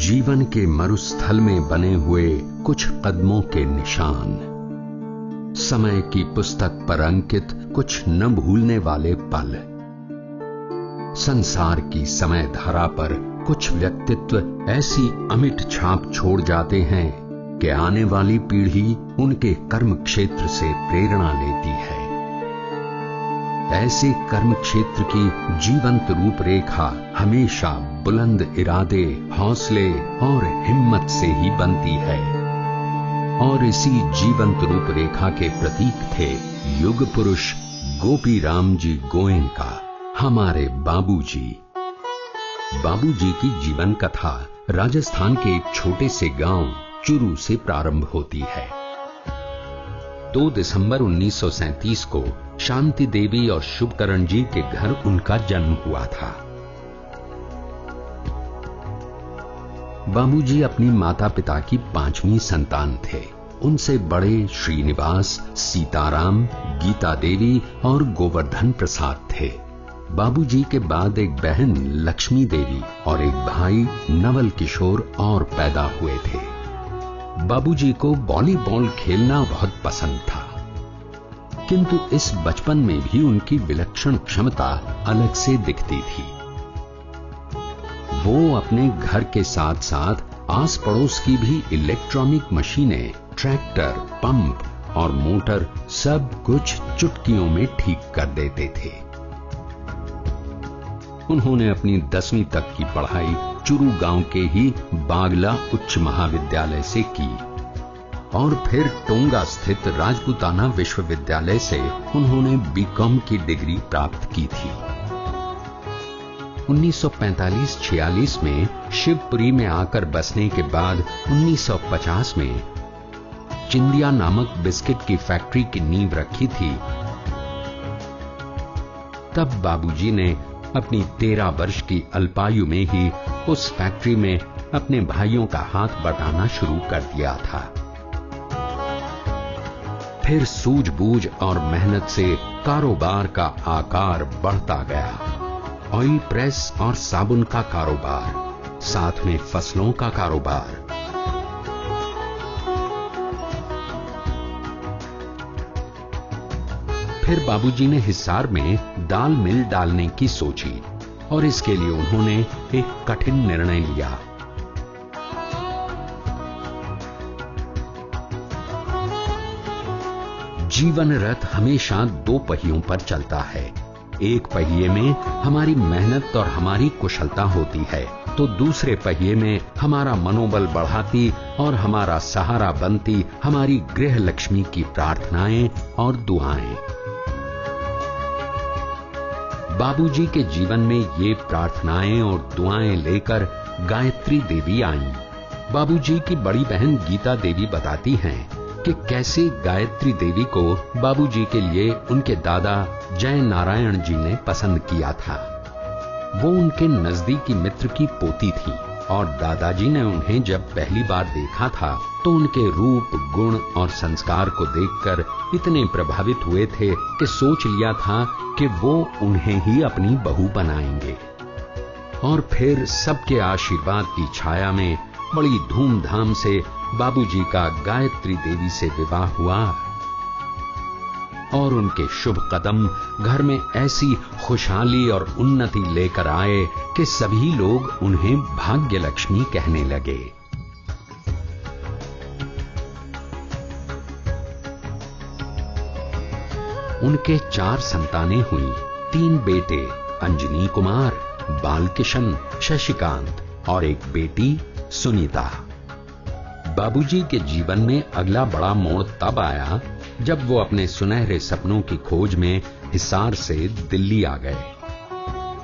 जीवन के मरुस्थल में बने हुए कुछ कदमों के निशान, समय की पुस्तक पर अंकित कुछ न भूलने वाले पल, संसार की समय धारा पर कुछ व्यक्तित्व ऐसी अमिट छाप छोड़ जाते हैं कि आने वाली पीढ़ी उनके कर्म क्षेत्र से प्रेरणा लेती है। ऐसे कर्म क्षेत्र की जीवंत रूपरेखा हमेशा बुलंद इरादे, हौसले और हिम्मत से ही बनती है। और इसी जीवंत रूपरेखा के प्रतीक थे युग पुरुष गोपी राम जी गोयनका, हमारे बाबूजी। बाबूजी की जीवन कथा राजस्थान के एक छोटे से गांव चुरू से प्रारंभ होती है। 2 दिसंबर 1937 को शांति देवी और शुभकरण जी के घर उनका जन्म हुआ था। बाबूजी अपनी माता पिता की 5वीं संतान थे। उनसे बड़े श्रीनिवास, सीताराम, गीता देवी और गोवर्धन प्रसाद थे। बाबूजी के बाद एक बहन लक्ष्मी देवी और एक भाई नवल किशोर और पैदा हुए थे। बाबूजी को वॉलीबॉल खेलना बहुत पसंद था, किंतु इस बचपन में भी उनकी विलक्षण क्षमता अलग से दिखती थी। वो अपने घर के साथ साथ आस पड़ोस की भी इलेक्ट्रॉनिक मशीनें, ट्रैक्टर, पंप और मोटर सब कुछ चुटकियों में ठीक कर देते थे। उन्होंने अपनी 10वीं तक की पढ़ाई चुरू गांव के ही बागला उच्च महाविद्यालय से की और फिर टोंगा स्थित राजपूताना विश्वविद्यालय से उन्होंने बीकॉम की डिग्री प्राप्त की थी। 1945-46 में शिवपुरी में आकर बसने के बाद 1950 में चिंदिया नामक बिस्किट की फैक्ट्री की नींव रखी थी। तब बाबूजी ने अपनी 13 वर्ष की अल्पायु में ही उस फैक्ट्री में अपने भाइयों का हाथ बटाना शुरू कर दिया था। फिर सूझबूझ और मेहनत से कारोबार का आकार बढ़ता गया। ऑयल प्रेस और साबुन का कारोबार, साथ में फसलों का कारोबार। फिर बाबूजी ने हिसार में दाल मिल डालने की सोची और इसके लिए उन्होंने एक कठिन निर्णय लिया। जीवन रथ हमेशा 2 पहियों पर चलता है। एक पहिए में हमारी मेहनत और हमारी कुशलता होती है, तो दूसरे पहिए में हमारा मनोबल बढ़ाती और हमारा सहारा बनती हमारी गृह लक्ष्मी की प्रार्थनाएं और दुआएं। बाबूजी के जीवन में ये प्रार्थनाएं और दुआएं लेकर गायत्री देवी आईं। बाबूजी की बड़ी बहन गीता देवी बताती हैं कि कैसे गायत्री देवी को बाबूजी के लिए उनके दादा जय नारायण जी ने पसंद किया था। वो उनके नजदीकी मित्र की पोती थी और दादाजी ने उन्हें जब पहली बार देखा था तो उनके रूप, गुण और संस्कार को देखकर इतने प्रभावित हुए थे कि सोच लिया था कि वो उन्हें ही अपनी बहू बनाएंगे। और फिर सबके आशीर्वाद की छाया में बड़ी धूमधाम से बाबूजी का गायत्री देवी से विवाह हुआ और उनके शुभ कदम घर में ऐसी खुशहाली और उन्नति लेकर आए कि सभी लोग उन्हें भाग्य लक्ष्मी कहने लगे। उनके 4 संतानें हुई। 3 बेटे अंजनी कुमार, बालकिशन, शशिकांत और एक बेटी सुनीता। बाबूजी के जीवन में अगला बड़ा मोड़ तब आया जब वो अपने सुनहरे सपनों की खोज में हिसार से दिल्ली आ गए।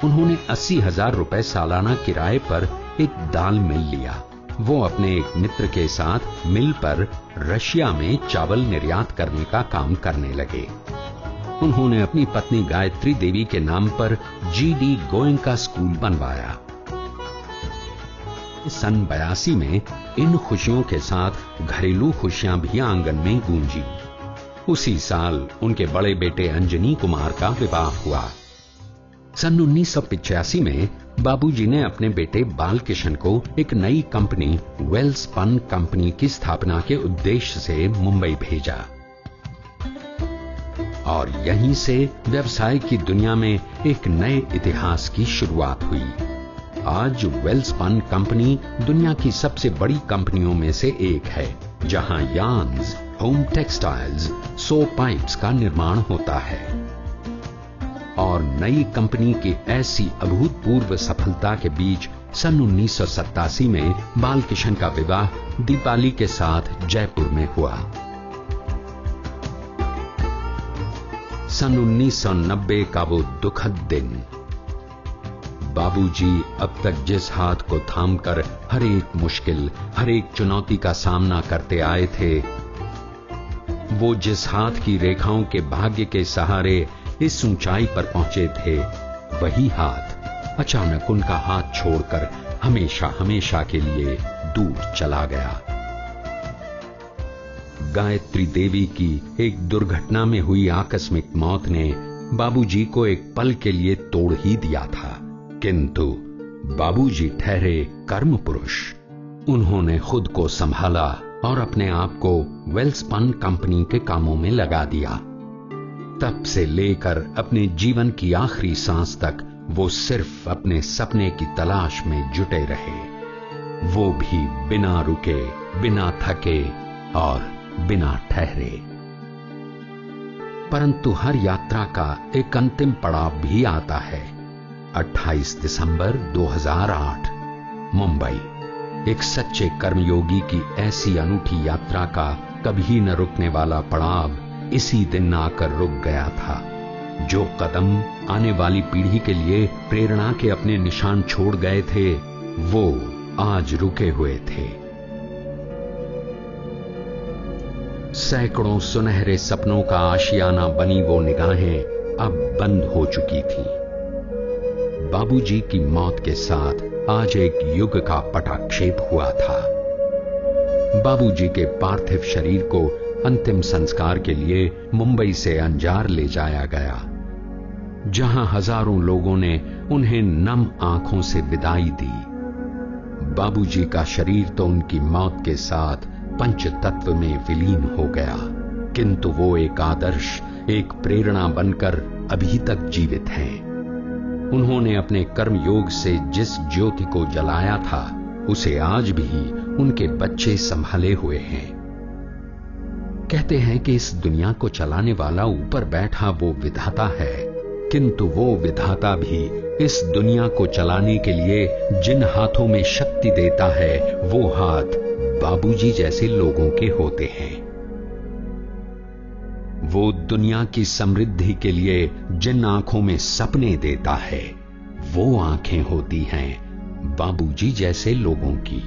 उन्होंने 80,000 रुपए सालाना किराए पर एक दाल मिल लिया। वो अपने एक मित्र के साथ मिल पर रशिया में चावल निर्यात करने का काम करने लगे। उन्होंने अपनी पत्नी गायत्री देवी के नाम पर GD गोयनका स्कूल बनवाया। सन 82 में इन खुशियों के साथ घरेलू खुशियां भी आंगन में गूंजी। उसी साल उनके बड़े बेटे अंजनी कुमार का विवाह हुआ। सन 1985 में बाबूजी ने अपने बेटे बालकिशन को एक नई कंपनी वेलस्पन कंपनी की स्थापना के उद्देश्य से मुंबई भेजा और यहीं से व्यवसाय की दुनिया में एक नए इतिहास की शुरुआत हुई। आज वेलस्पन कंपनी दुनिया की सबसे बड़ी कंपनियों में से एक है, जहां yarns, home textiles, soap pipes का निर्माण होता है। और नई कंपनी की ऐसी अभूतपूर्व सफलता के बीच सन 1987 में बालकिशन का विवाह दीपाली के साथ जयपुर में हुआ। सन 1990 का वो दुखद दिन। बाबूजी अब तक जिस हाथ को थामकर हर एक मुश्किल, हर एक चुनौती का सामना करते आए थे, वो जिस हाथ की रेखाओं के भाग्य के सहारे इस ऊंचाई पर पहुंचे थे, वही हाथ अचानक उनका हाथ छोड़कर हमेशा हमेशा के लिए दूर चला गया। गायत्री देवी की एक दुर्घटना में हुई आकस्मिक मौत ने बाबूजी को एक पल के लिए तोड़ ही दिया था, किंतु बाबूजी ठहरे कर्म पुरुष। उन्होंने खुद को संभाला और अपने आप को वेलस्पन कंपनी के कामों में लगा दिया। तब से लेकर अपने जीवन की आखिरी सांस तक वो सिर्फ अपने सपने की तलाश में जुटे रहे, वो भी बिना रुके, बिना थके और बिना ठहरे। परंतु हर यात्रा का एक अंतिम पड़ाव भी आता है। 28 दिसंबर 2008 मुंबई। एक सच्चे कर्मयोगी की ऐसी अनूठी यात्रा का कभी न रुकने वाला पड़ाव इसी दिन आकर रुक गया था। जो कदम आने वाली पीढ़ी के लिए प्रेरणा के अपने निशान छोड़ गए थे, वो आज रुके हुए थे। सैकड़ों सुनहरे सपनों का आशियाना बनी वो निगाहें अब बंद हो चुकी थी। बाबूजी की मौत के साथ आज एक युग का पटाक्षेप हुआ था। बाबूजी के पार्थिव शरीर को अंतिम संस्कार के लिए मुंबई से अंजार ले जाया गया, जहां हजारों लोगों ने उन्हें नम आंखों से विदाई दी। बाबूजी का शरीर तो उनकी मौत के साथ पंच तत्व में विलीन हो गया, किंतु वो एक आदर्श, एक प्रेरणा बनकर अभी तक जीवित हैं। उन्होंने अपने कर्म योग से जिस ज्योति को जलाया था, उसे आज भी उनके बच्चे संभाले हुए हैं। कहते हैं कि इस दुनिया को चलाने वाला ऊपर बैठा वो विधाता है, किंतु वो विधाता भी इस दुनिया को चलाने के लिए जिन हाथों में शक्ति देता है, वो हाथ बाबूजी जैसे लोगों के होते हैं। वो दुनिया की समृद्धि के लिए जिन आंखों में सपने देता है, वो आंखें होती हैं बाबूजी जैसे लोगों की।